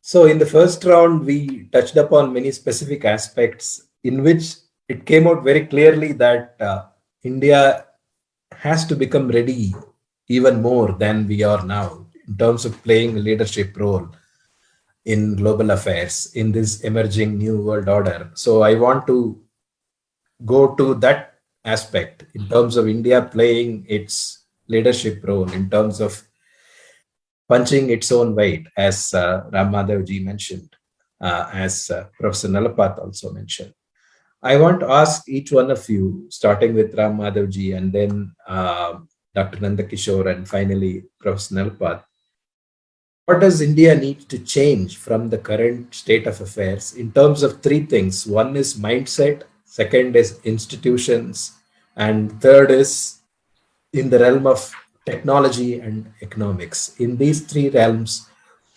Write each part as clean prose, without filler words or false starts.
So in the first round, we touched upon many specific aspects in which it came out very clearly that India has to become ready even more than we are now in terms of playing a leadership role in global affairs in this emerging new world order. So I want to go to that aspect in terms of India playing its leadership role in terms of punching its own weight, as Ram Madhav ji mentioned, as Professor Nalapat also mentioned. I want to ask each one of you, starting with Ram Madhav ji and then Dr. Nandakishore and finally Professor Nalapat, what does India need to change from the current state of affairs in terms of three things? One is mindset, second is institutions, and third is in the realm of technology and economics. In these three realms,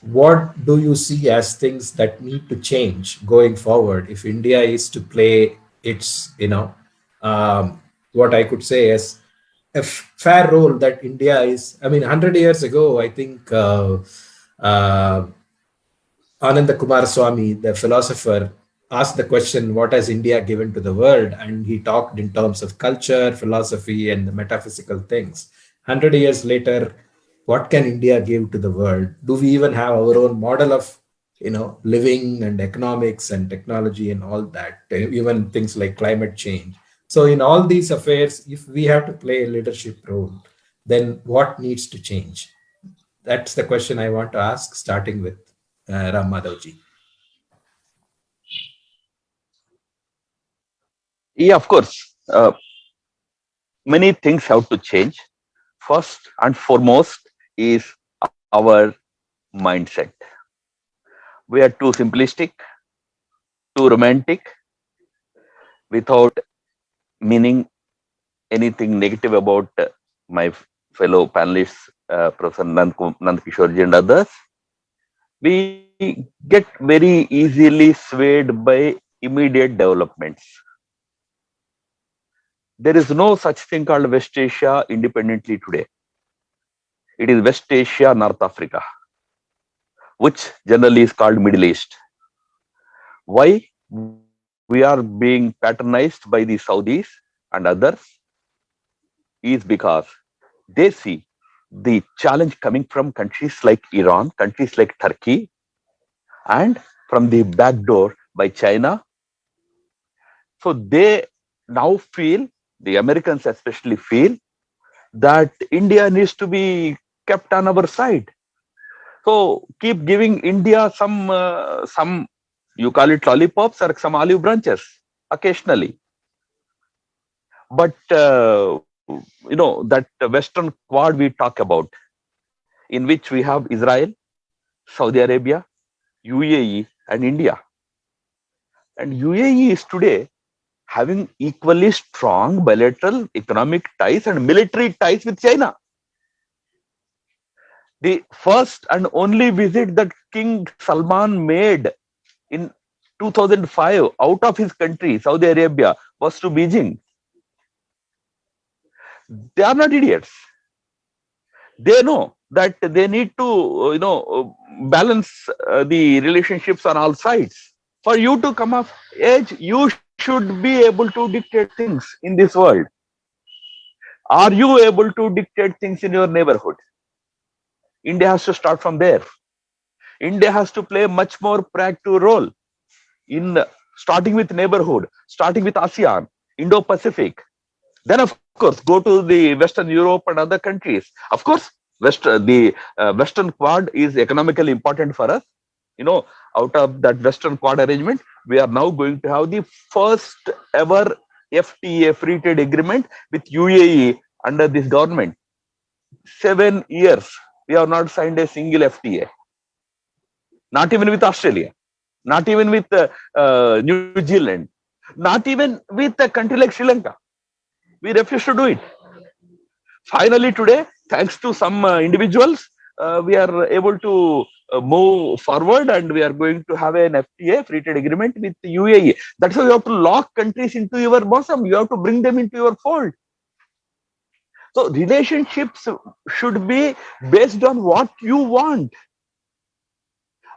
what do you see as things that need to change going forward if India is to play its, what I could say is a fair role that India is? I mean, 100 years ago, I think uh, Ananda Kumaraswamy, the philosopher, asked the question, what has India given to the world? And he talked in terms of culture, philosophy, and the metaphysical things. 100 years later, what can India give to the world? Do we even have our own model of, living and economics and technology and all that, even things like climate change? So in all these affairs, if we have to play a leadership role, then what needs to change? That's the question I want to ask, starting with Ram Madhavji. Yeah, of course. Many things have to change. First and foremost is our mindset. We are too simplistic, too romantic, without meaning anything negative about my fellow panelists, Professor Nand Kishorji and others. We get very easily swayed by immediate developments. There is no such thing called West Asia independently today. It is West Asia, North Africa, which generally is called Middle East. Why we are being patronized by the Saudis and others is because they see the challenge coming from countries like Iran, countries like Turkey, and from the back door by China. So they now feel, the Americans especially feel, that India needs to be kept on our side. So keep giving India some, you call it lollipops or some olive branches occasionally. But that Western Quad we talk about, in which we have Israel, Saudi Arabia, UAE, and India. And UAE is today having equally strong bilateral economic ties and military ties with China. The first and only visit that King Salman made in 2005 out of his country, Saudi Arabia, was to Beijing. They are not idiots. They know that they need to, balance the relationships on all sides. For you to come of age, you should be able to dictate things in this world. Are you able to dictate things in your neighborhood? India has to start from there. India has to play a much more proactive role in starting with neighborhood, starting with ASEAN, Indo-Pacific. Then, of course, go to the Western Europe and other countries. Of course, the Western Quad is economically important for us. Out of that Western Quad arrangement, we are now going to have the first ever FTA, free trade agreement, with UAE under this government. 7 years, we have not signed a single FTA. Not even with Australia, not even with New Zealand, not even with a country like Sri Lanka. We refuse to do it. Finally, today, thanks to some individuals, we are able to move forward, and we are going to have an FTA, free trade agreement, with the UAE. That's why you have to lock countries into your bosom. You have to bring them into your fold. So relationships should be based on what you want.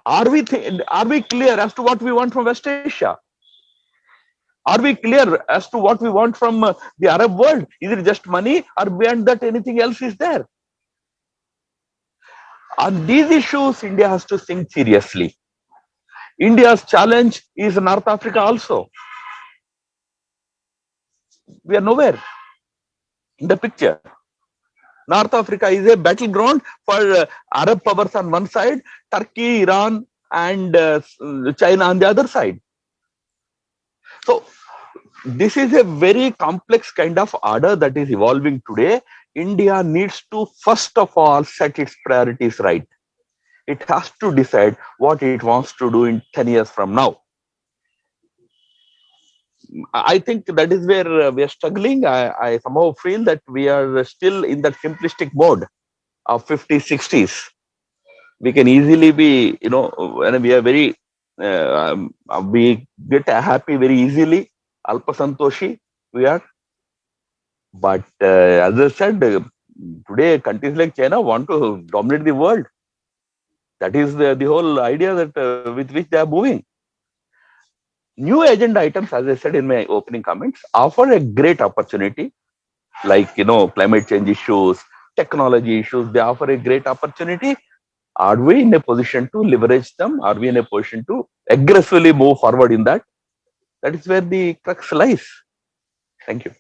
Are we clear as to what we want from West Asia? Are we clear as to what we want from the Arab world? Is it just money, or beyond that anything else is there? On these issues, India has to think seriously. India's challenge is North Africa also. We are nowhere in the picture. North Africa is a battleground for Arab powers on one side, Turkey, Iran, and China on the other side. So, this is a very complex kind of order that is evolving today. India needs to, first of all, set its priorities right. It has to decide what it wants to do in 10 years from now. I think that is where we are struggling. I somehow feel that we are still in that simplistic mode of 50s, 60s. We can easily be, when we are very, we get happy very easily. Alpa Santoshi, we are. But as I said, today countries like China want to dominate the world. That is the whole idea that with which they are moving. New agenda items, as I said in my opening comments, offer a great opportunity, like climate change issues, technology issues. They offer a great opportunity. Are we in a position to leverage them? Are we in a position to aggressively move forward in that? That is where the crux lies. Thank you.